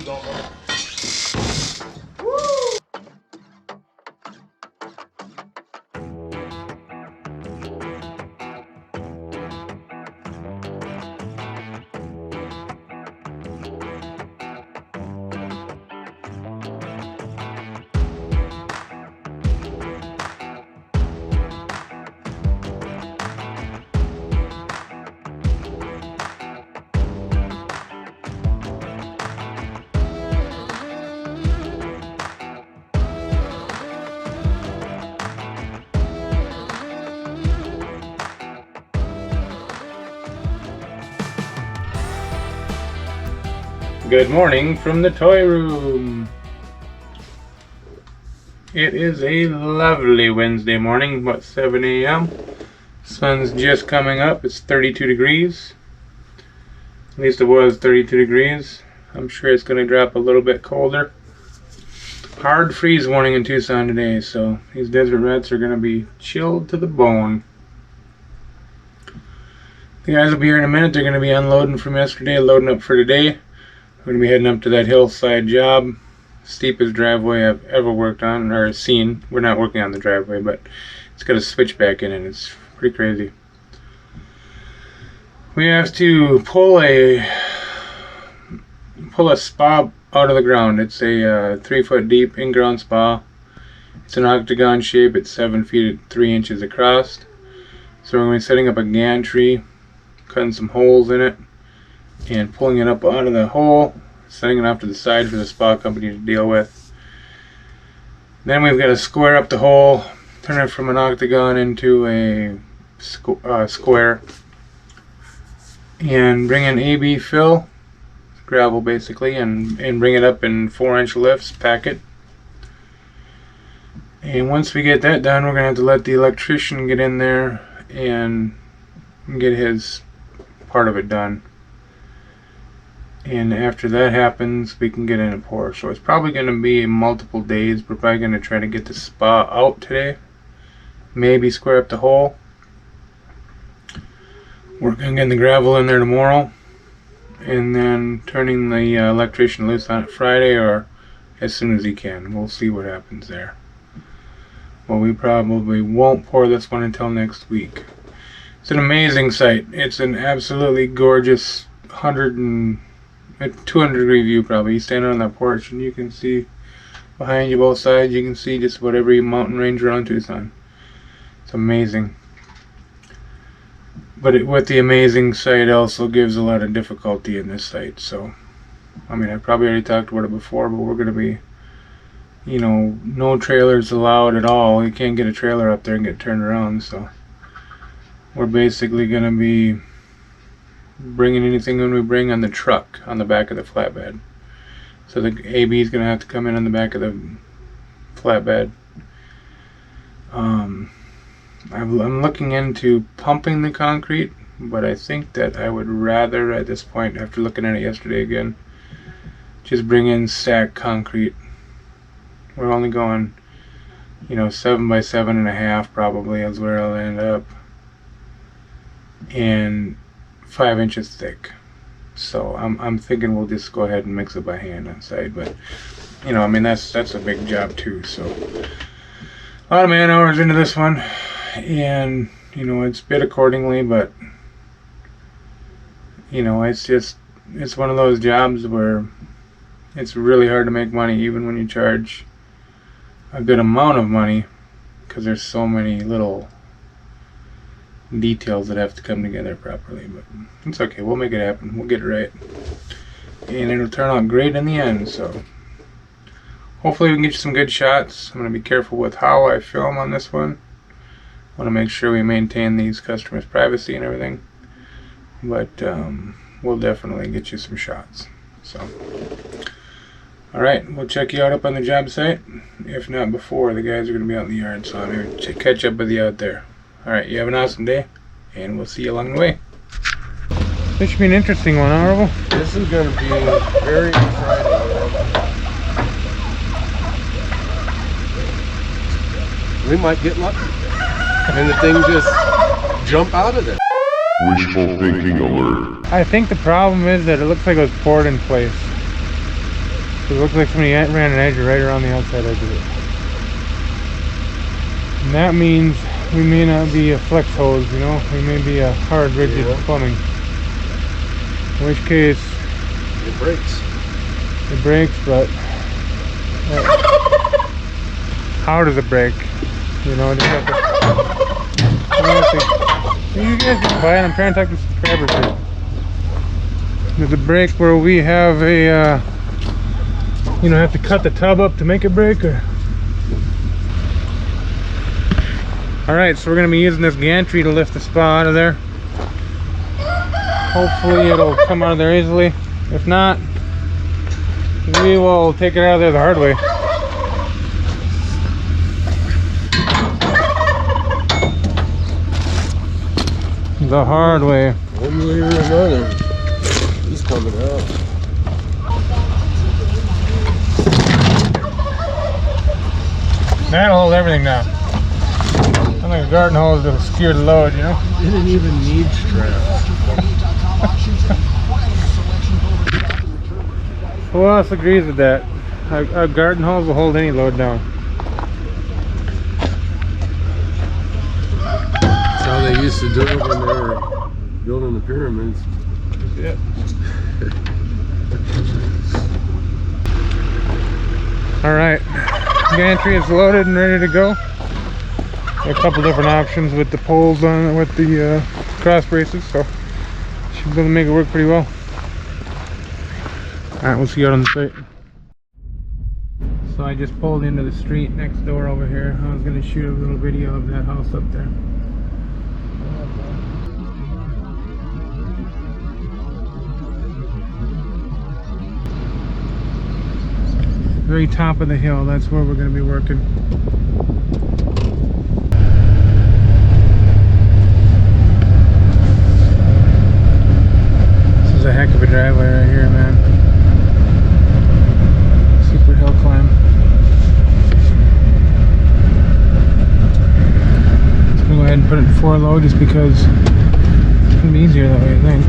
don't know. Good morning from the toy room. It is a lovely Wednesday morning, about 7 a.m. Sun's just coming up. It's 32 degrees. At least it was 32 degrees. I'm sure it's going to drop a little bit colder. Hard freeze warning in Tucson today, so these desert rats are going to be chilled to the bone. The guys will be here in a minute. They're going to be unloading from yesterday, loading up for today. We're going to be heading up to that hillside job. Steepest driveway I've ever worked on or seen. We're not working on the driveway, but it's got a switchback in it. It's pretty crazy. We have to pull a spa out of the ground. It's a 3-foot deep in-ground spa. It's an octagon shape. It's 7 feet 3 inches across. So we're going to be setting up a gantry, cutting some holes in it, and pulling it up out of the hole, setting it off to the side for the spa company to deal with. Then we've got to square up the hole, turn it from an octagon into a square, and bring in AB fill, gravel basically, and bring it up in 4-inch lifts, pack it. And once we get that done, we're going to have to let the electrician get in there and get his part of it done. And after that happens, we can get in and pour. So it's probably going to be multiple days. We're probably going to try to get the spa out today. Maybe square up the hole. Working on getting the gravel in there tomorrow. And then turning the electrician loose on it Friday or as soon as he can. We'll see what happens there. Well, we probably won't pour this one until next week. It's an amazing site. It's an absolutely gorgeous 200 degree view probably. You stand on that porch and you can see behind you both sides. You can see just about every mountain range around Tucson. It's amazing. But with the amazing site also gives a lot of difficulty in this site. So, I mean, I probably already talked about it before, but we're going to be, you know, no trailers allowed at all. You can't get a trailer up there and get turned around. So, we're basically going to be bringing anything when we bring on the truck on the back of the flatbed. So the AB is going to have to come in on the back of the flatbed. I'm looking into pumping the concrete, but I think that I would rather at this point, after looking at it yesterday again, just bring in stacked concrete. We're only going, you know, 7 by 7.5 probably is where I'll end up. And 5 inches thick. So I'm thinking we'll just go ahead and mix it by hand on site. But you know, I mean that's a big job too. So a lot of man hours into this one, and you know it's bid accordingly. But you know it's one of those jobs where it's really hard to make money even when you charge a good amount of money, because there's so many little details that have to come together properly. But it's okay, we'll make it happen, we'll get it right, and it'll turn out great in the end. So hopefully we can get you some good shots. I'm going to be careful with how I film on this one. I want to make sure we maintain these customers' privacy and everything, but we'll definitely get you some shots. So alright, we'll check you out up on the job site. If not before, the guys are going to be out in the yard, so I'm going to catch up with you out there. Alright, you have an awesome day, and we'll see you along the way. This should be an interesting one, huh, Orville? This is going to be very exciting. We might get lucky. And the thing just jump out of there. Wishful thinking alert. I think the problem is that it looks like it was poured in place. It looks like somebody ran an edge right around the outside edge of it. And that means we may not be a flex hose, you know? We may be a hard, rigid plumbing. In which case... it breaks. It breaks, but... how does it break? You know, just have to... You guys can buy it. I'm trying to talk to subscribers here. Does it break where we have a... you know, have to cut the tub up to make it break, or... Alright, so we're going to be using this gantry to lift the spa out of there. Hopefully it'll come out of there easily. If not, we will take it out of there the hard way. The hard way. One way or another, he's coming out. That'll hold everything down. I think a garden hose to skewer the load, you know? Didn't even need straps. Who else agrees with that? A garden hose will hold any load down. That's how they used to do it when they were building the pyramids. Yeah. Alright, gantry is loaded and ready to go. A couple different options with the poles on it, with the cross braces, so should be able to make it work pretty well. Alright, we'll see you out on the site. So I just pulled into the street next door over here. I was going to shoot a little video of that house up there. Very top of the hill, that's where we're going to be working. This is a heck of a driveway right here, man. Super hill climb. Let's go ahead and put it in 4 low just because it's going to be easier that way, I think.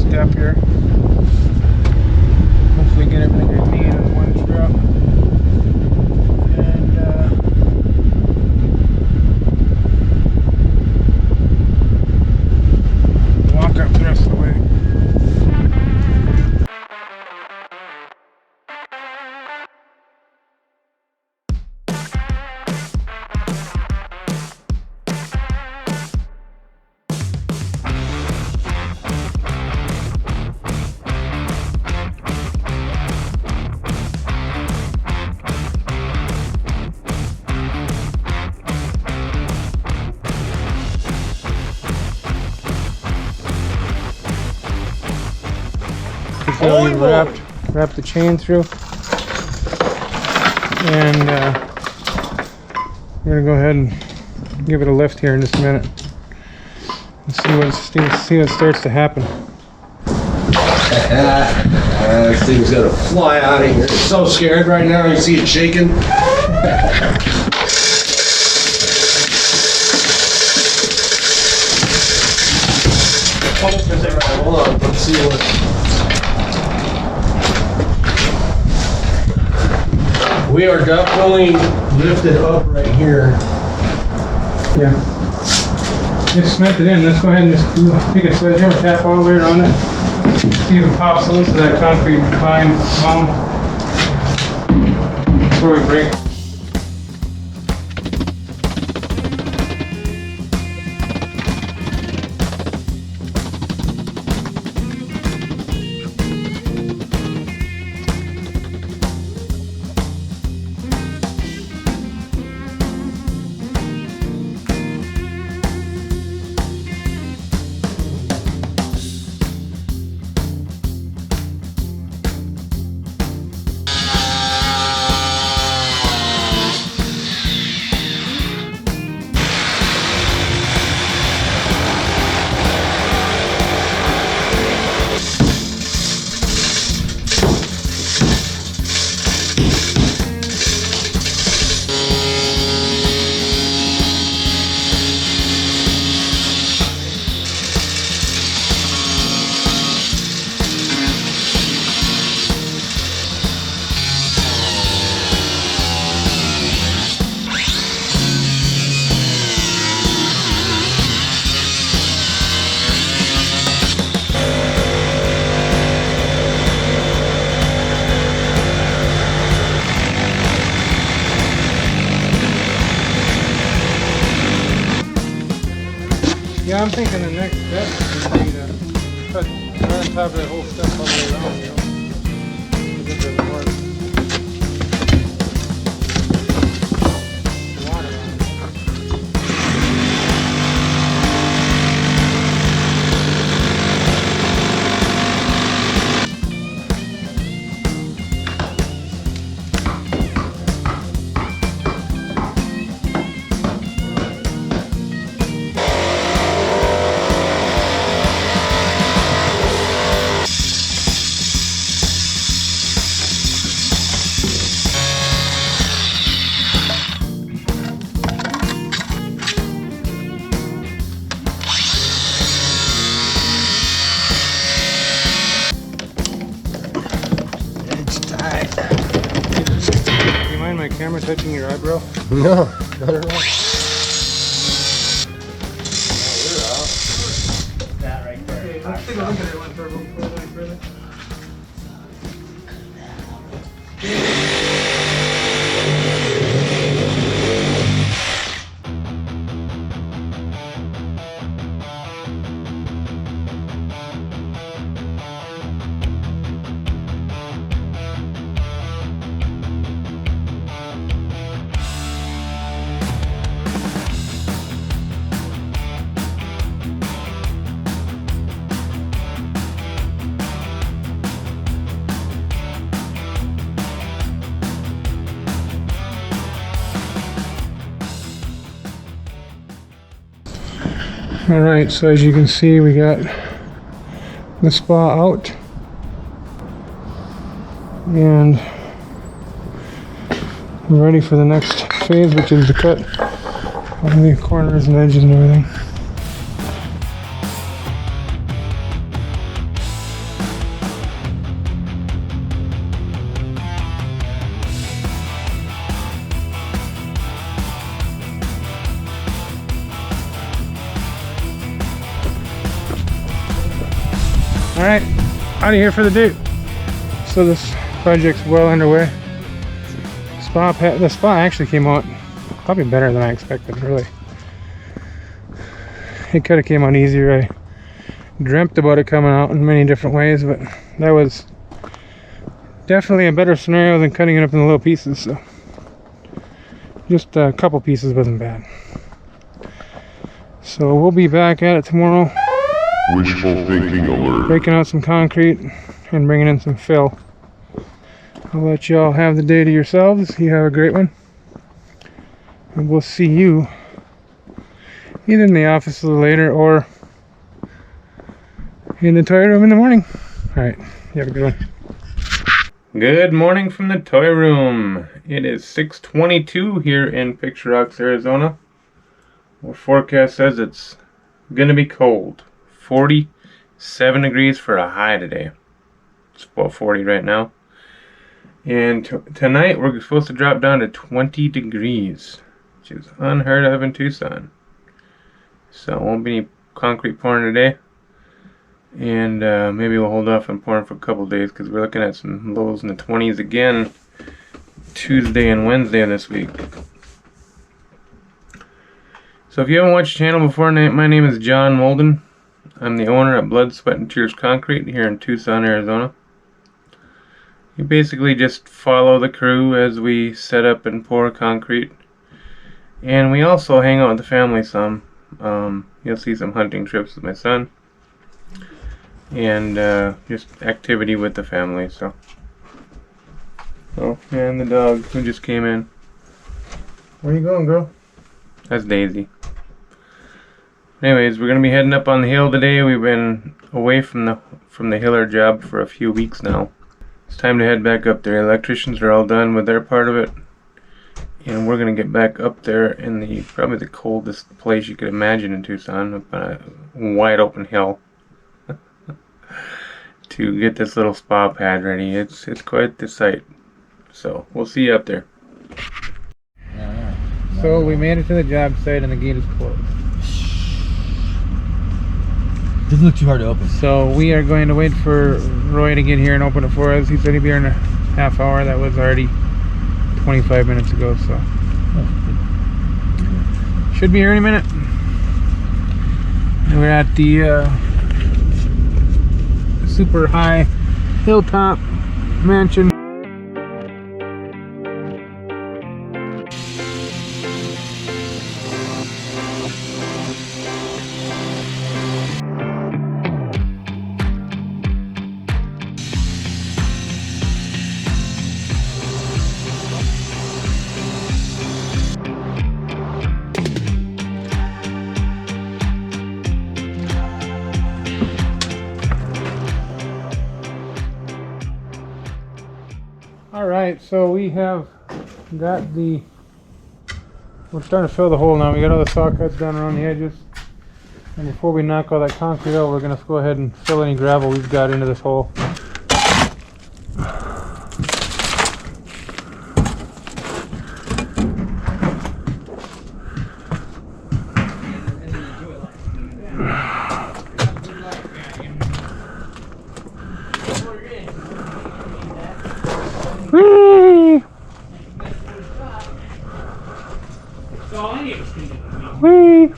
Up here. Hopefully get everything we need in one truck. And walk up the rest of the way. So we wrap the chain through, and we're gonna go ahead and give it a lift here in just a minute and see what starts to happen. This thing's gonna fly out of here. It's so scared right now. You see it shaking. Hold on, let's see what. We are definitely lifted up right here. Yeah. Just cement it in. Let's go ahead and just take a sledgehammer, tap all the way around it. See if it pops loose of that concrete fine mound before we break. Yeah, I'm thinking the next step would be to cut right on top of that whole stuff all the way around, you know. 'Cause it doesn't work. Water on it. Do you mind my camera touching your eyebrow? No, not at all. That right there. Okay, let's take a look at it one further. Alright, so as you can see, we got the spa out and we're ready for the next phase, which is to cut on the corners and edges and everything. Alright, out of here for the day. So this project's well underway. The spa actually came out probably better than I expected, really. It could have came out easier. I dreamt about it coming out in many different ways, but that was definitely a better scenario than cutting it up in little pieces. So just a couple pieces wasn't bad. So we'll be back at it tomorrow. Wishful thinking alert. Breaking out some concrete and bringing in some fill. I'll let y'all have the day to yourselves. You have a great one. And we'll see you either in the office a little later or in the toy room in the morning. Alright, you have a good one. Good morning from the toy room. It is 6:22 here in Picture Rocks, Arizona. Our forecast says it's gonna be cold. 47 degrees for a high today. It's about 40 right now. And tonight we're supposed to drop down to 20 degrees, which is unheard of in Tucson. So it won't be any concrete pouring today. And maybe we'll hold off on pouring for a couple days because we're looking at some lows in the 20s again Tuesday and Wednesday of this week. So if you haven't watched the channel before, my name is John Molden. I'm the owner at Blood, Sweat, and Tears Concrete here in Tucson, Arizona. You basically just follow the crew as we set up and pour concrete. And we also hang out with the family some. You'll see some hunting trips with my son. And just activity with the family. So, and the dog who just came in. Where you going, girl? That's Daisy. Anyways, we're gonna be heading up on the hill today. We've been away from the Hiller job for a few weeks now. It's time to head back up there. Electricians are all done with their part of it, and we're gonna get back up there in probably the coldest place you could imagine in Tucson, up on a wide open hill, to get this little spa pad ready. It's quite the sight. So we'll see you up there. So we made it to the job site and the gate is closed. Doesn't look too hard to open. So we are going to wait for Roy to get here and open it for us. He said he'd be here in a half hour. That was already 25 minutes ago, so should be here any minute. And we're at the super high hilltop mansion. Alright, so we have got we're starting to fill the hole now. We got all the saw cuts down around the edges. And before we knock all that concrete out, we're going to go ahead and fill any gravel we've got into this hole. Whee! Whee!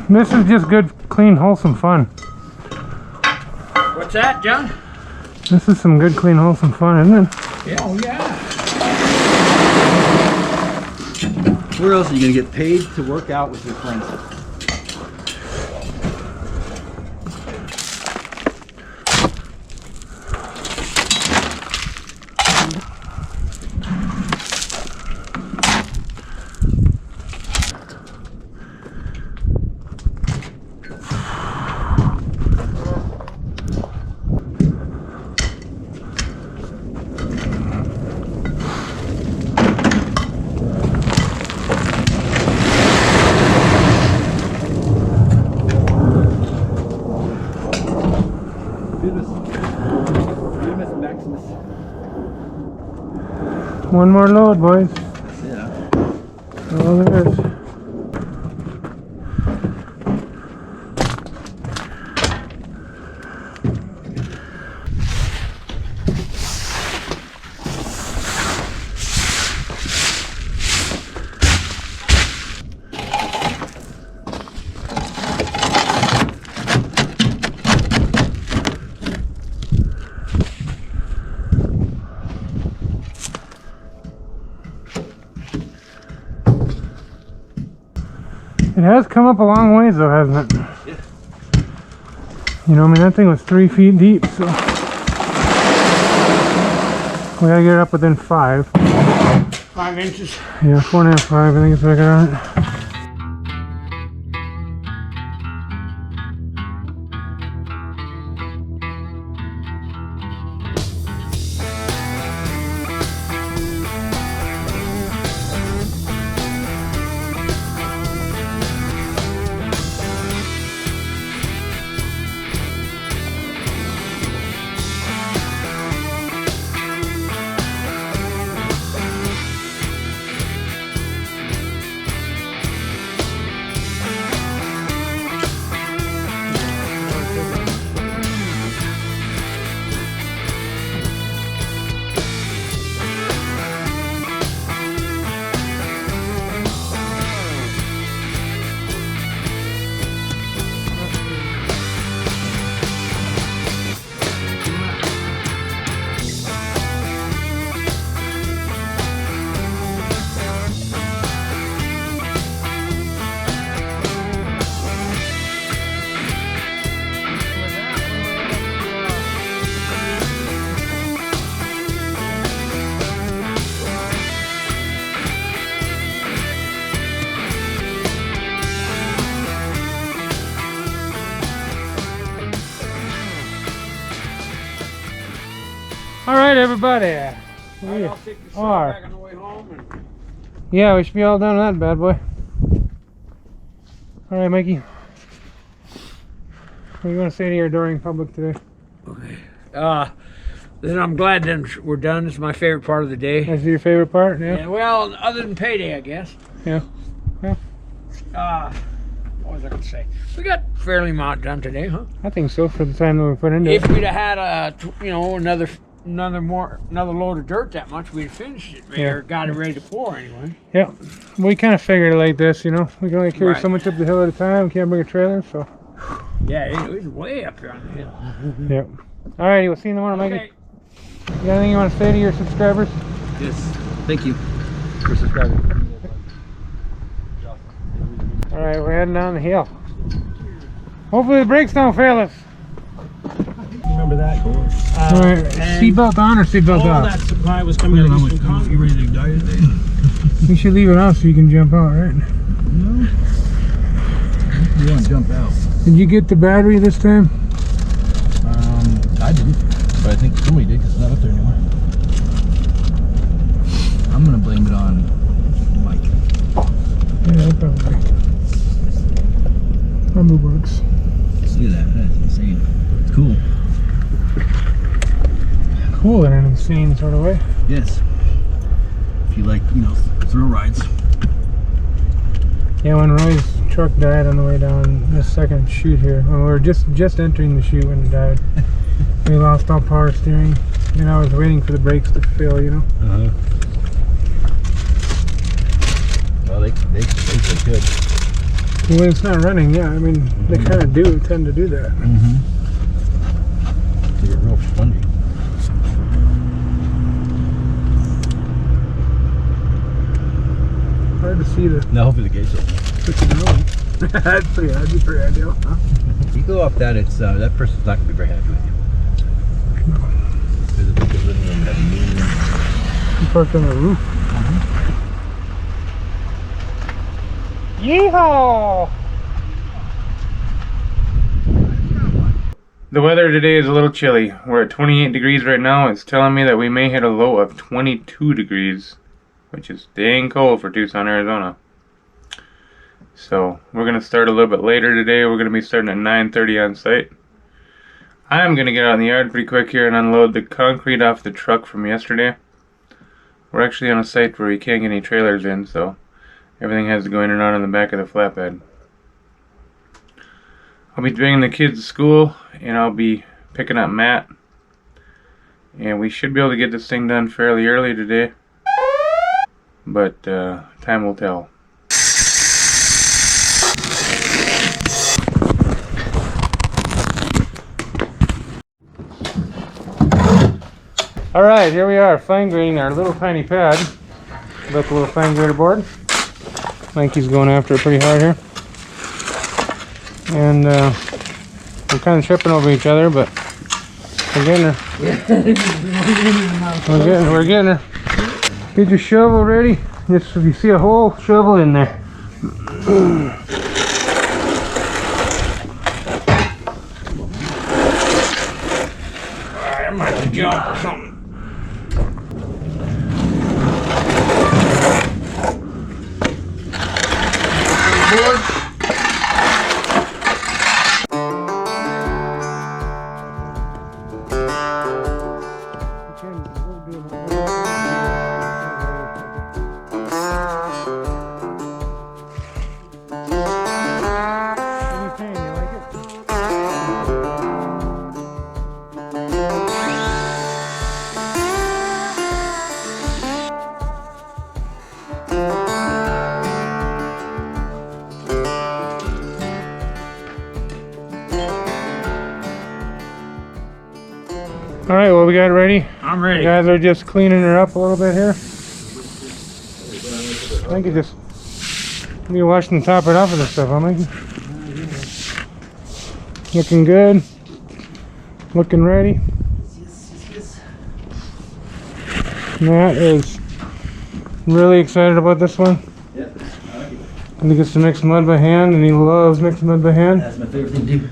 This is just good, clean, wholesome fun. What's that, John? This is some good, clean, wholesome fun, isn't it? Yeah, oh yeah. Where else are you going to get paid to work out with your friends? One more load, boys. Yeah. That's all there is. It has come up a long ways though, hasn't it? Yeah. You know, I mean, that thing was 3 feet deep, so we gotta get it up within 5. 5 inches. Yeah, 4.5, 5, I think is what I got on it. All right, everybody. We I'll take the are. back on the way home. And Yeah, we should be all done with that bad boy. All right, Mikey. What do you want to say to your adoring public today? okay. Then I'm glad then we're done. It's my favorite part of the day. That's your favorite part? Yeah, Yeah. well, other than payday, I guess. Yeah. What was I going to say? We got fairly amount done today, huh? I think so for the time that we put into If it. we'd have had another another load of dirt that much, we'd finished it, Yeah. or got it ready to pour anyway. Yeah, we kind of figured it like this, you know. We can only carry Right. so much up the hill at a time. We can't bring a trailer, so. Yeah, it was way up here on the hill. Yep. Alrighty, we'll see you in the morning, Mikey. Okay. You got anything you want to say to your subscribers? Yes. Thank you for subscribing. Alright, we're heading down the hill. Hopefully the brakes don't fail us. Remember that? Alright, seatbelt on or seatbelt All off? that supply was coming out of Eastern Congo. You ready to die today? We should leave it off so you can jump out, right? No. You want to jump out? Did you get the battery this time? I didn't, but I think somebody did because it's not up there anymore. I'm gonna blame it on Mike. Yeah, probably works. See that? That's insane. It's cool. Cool in an insane sort of way. Yes. If you like, you know, thrill rides. Yeah, when Roy's truck died on the way down this second chute here, when we were just entering the chute when it died, we lost all power steering, and I was waiting for the brakes to fail, you know. Well, they could. When it's not running, yeah, I mean, they kind of tend to do that. They get real spongy. Hard to see the Now hopefully the gate's open. freaking road. That'd be pretty ideal, huh? If you go off that, it's that person's not gonna be very happy with you. There's a big living room that meeting. You parked on the roof. Yeehaw! The weather today is a little chilly. We're at 28 degrees right now. It's telling me that we may hit a low of 22 degrees, which is dang cold for Tucson, Arizona. So we're gonna start a little bit later today. We're gonna be starting at 9:30 on site. I'm gonna get out in the yard pretty quick here and unload the concrete off the truck from yesterday. We're actually on a site where we can't get any trailers in, so everything has to go in and out on the back of the flatbed. I'll be bringing the kids to school, and I'll be picking up Matt. And we should be able to get this thing done fairly early today, but time will tell. Alright, here we are, fine grading our little tiny pad. Built a little fine grader board. Mikey's going after it pretty hard here. And we're kind of tripping over each other, but we're getting her. We're getting her. Get your shovel ready. Just if you see a hole, shovel in there. I might have to jump or something. Alright, well, we got it ready. I'm ready. You guys are just cleaning her up a little bit here. I think you just be washing the top right off of this stuff, huh, Mikey? Looking good. Looking ready. Matt is really excited about this one. Yeah, I like it. And he gets to mix mud by hand, and he loves mixing mud by hand. That's my favorite thing to do.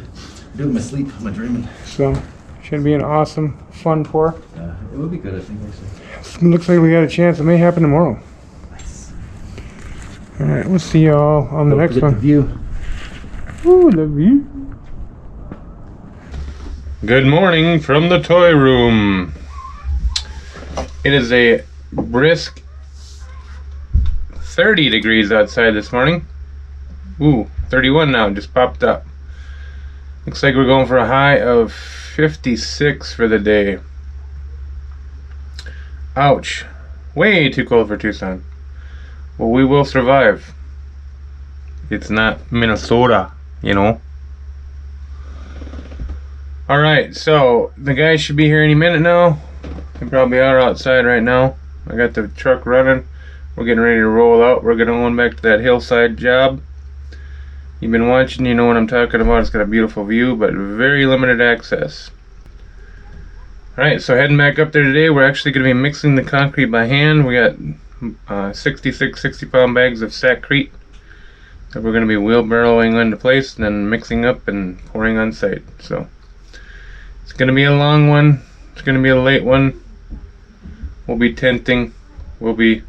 Do it in my sleep, my dreaming. So, should be an awesome, fun pour. It would be good, I think, actually. Looks like we got a chance. It may happen tomorrow. Nice. Alright, we'll see you all on the Don't next forget one. the view. Ooh, the view. Good morning from the toy room. It is a brisk 30 degrees outside this morning. Ooh, 31 now, just popped up. Looks like we're going for a high of 56 for the day. Ouch. Way too cold for Tucson. Well, we will survive. It's not Minnesota, you know. Alright, so the guys should be here any minute now. They probably are outside right now. I got the truck running. We're getting ready to roll out. We're going back to that hillside job. You've been watching, you know what I'm talking about. It's got a beautiful view, but very limited access. Alright, so heading back up there today, we're actually going to be mixing the concrete by hand. We got 66 60-pound bags of Saccrete that we're going to be wheelbarrowing into place and then mixing up and pouring on site. So it's going to be a long one. It's going to be a late one. We'll be tenting. We'll be,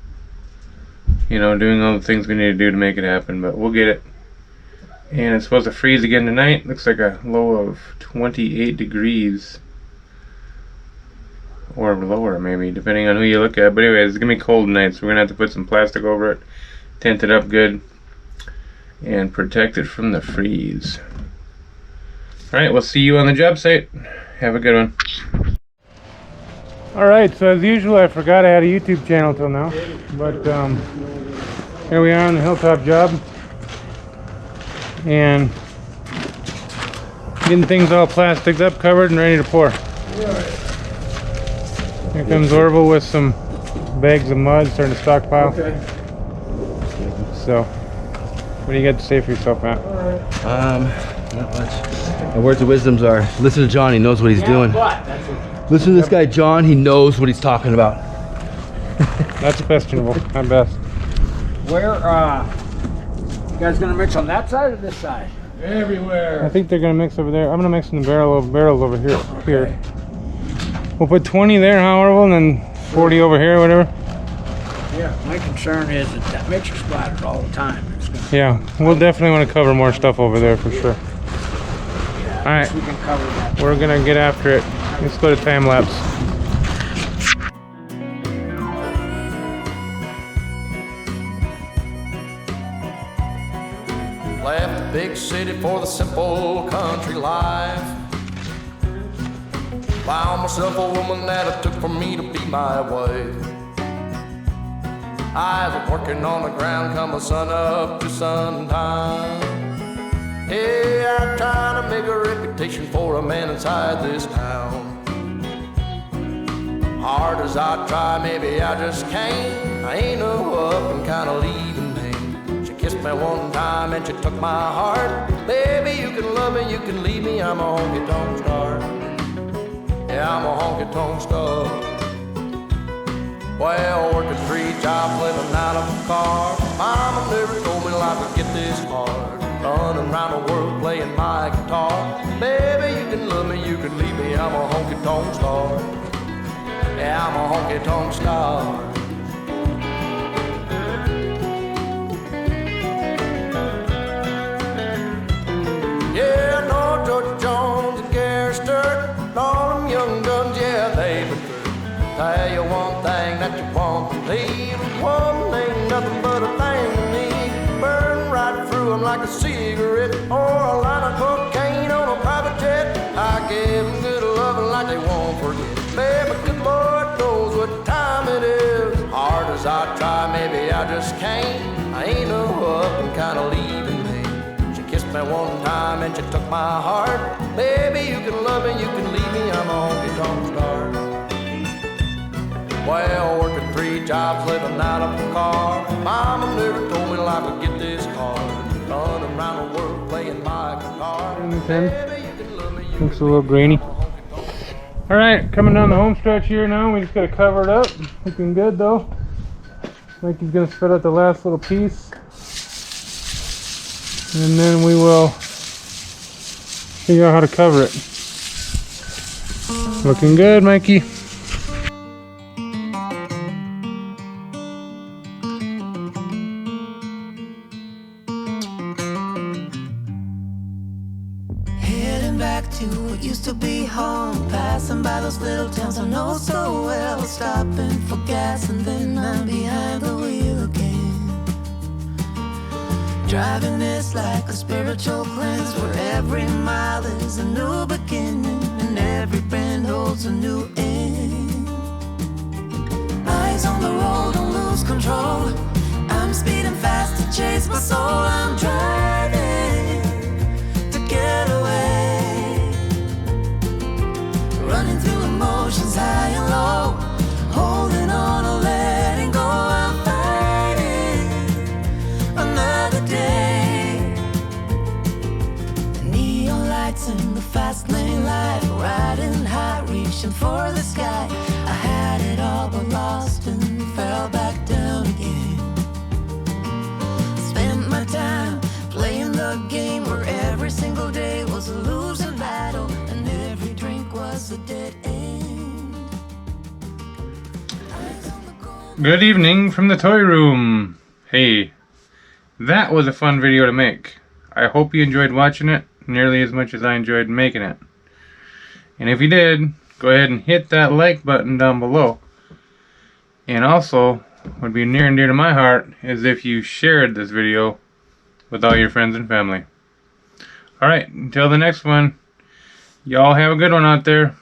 you know, doing all the things we need to do to make it happen, but we'll get it. And it's supposed to freeze again tonight. Looks like a low of 28 degrees. Or lower, maybe, depending on who you look at. But anyways, it's going to be cold tonight, so we're going to have to put some plastic over it, tent it up good, and protect it from the freeze. Alright, we'll see you on the job site. Have a good one. Alright, so as usual, I forgot I had a YouTube channel till now. But here we are on the hilltop job. And getting things all plasticed up, covered, and ready to pour. Here comes Orville with some bags of mud, starting to stockpile. Okay. So, what do you got to say for yourself, Matt? Not much. My words of wisdoms are, listen to John, he knows what he's doing. Listen to this guy, John, he knows what he's talking about. That's questionable, at best. Where, you guys gonna mix on that side or this side? Everywhere. I think they're gonna mix over there. I'm gonna mix in the barrels over here. Here. We'll put 20 there, huh, Orville, and then 40 over here, or whatever. Yeah. My concern is that mixture splatters all the time. It's gonna, Yeah, we'll definitely want to cover more stuff over there for sure. All right, we can cover that. we're gonna get after it. Let's go to time lapse. Left the big city for the simple country life. Found myself a woman that it took for me to be my wife. I was working on the ground come the sun up to sundown. Hey, I'm trying to make a reputation for a man inside this town. Hard as I try, maybe I just can't. I ain't no up and kinda leaving me. She kissed me one time and she took my heart. Baby, you can love me, you can leave me, I'm a honky-tonk star. Yeah, I'm a honky-tonk star. Well, working 3 jobs, living out of a car. Mama never told me life would get this hard. Running around the world playing my guitar. Baby, you can love me, you can leave me, I'm a honky-tonk star. Yeah, I'm a honky-tonk star. Yeah, I know George Jones and Gary Sturt, and all them young guns, yeah, they've been through. Tell you one thing that you won't believe. One ain't nothing but a thing to me. Burn right through them like a cigarette, or a line of cocaine on a private jet. I give them good loving like they won't forget. Baby, good Lord knows what time it is. Hard as I try, maybe I just can't. I ain't no up and kinda leaving me. She kissed me one time and she took my heart. Baby, you can love me, you can leave me, I'm a honky-tonk star. Well, working 3 jobs, living out of a car. Mama never told me life would get this hard. Running around the world playing my guitar. Baby, you can love me, you Looks a can little leave me, grainy. I'm a honky-tonk All right, coming down the home stretch here now. We just gotta cover it up. Looking good though. Like he's gonna spread out the last little piece, and then we will figure out how to cover it. Looking good, Mikey. Heading back to what used to be home, passing by those little towns I know so well, stopping for gas and then I'm behind the wheel again. Driving this like a spiritual cleanse, where every mile is a new beginning and every bend holds a new end. control. I'm speeding fast to chase my soul. I'm driving to get away, running through emotions high and low, holding on or letting go. I'm fighting another day. The neon lights in the fast lane life, riding high, reaching for the sky. I had it all but lost and fell back down again. Spent my time playing the game where every single day was a losing battle and every drink was a dead end. Good evening from the toy room. Hey, that was a fun video to make. I hope you enjoyed watching it nearly as much as I enjoyed making it. And if you did, go ahead and hit that like button down below. And also, what would be near and dear to my heart is if you shared this video with all your friends and family. Alright, until the next one, y'all have a good one out there.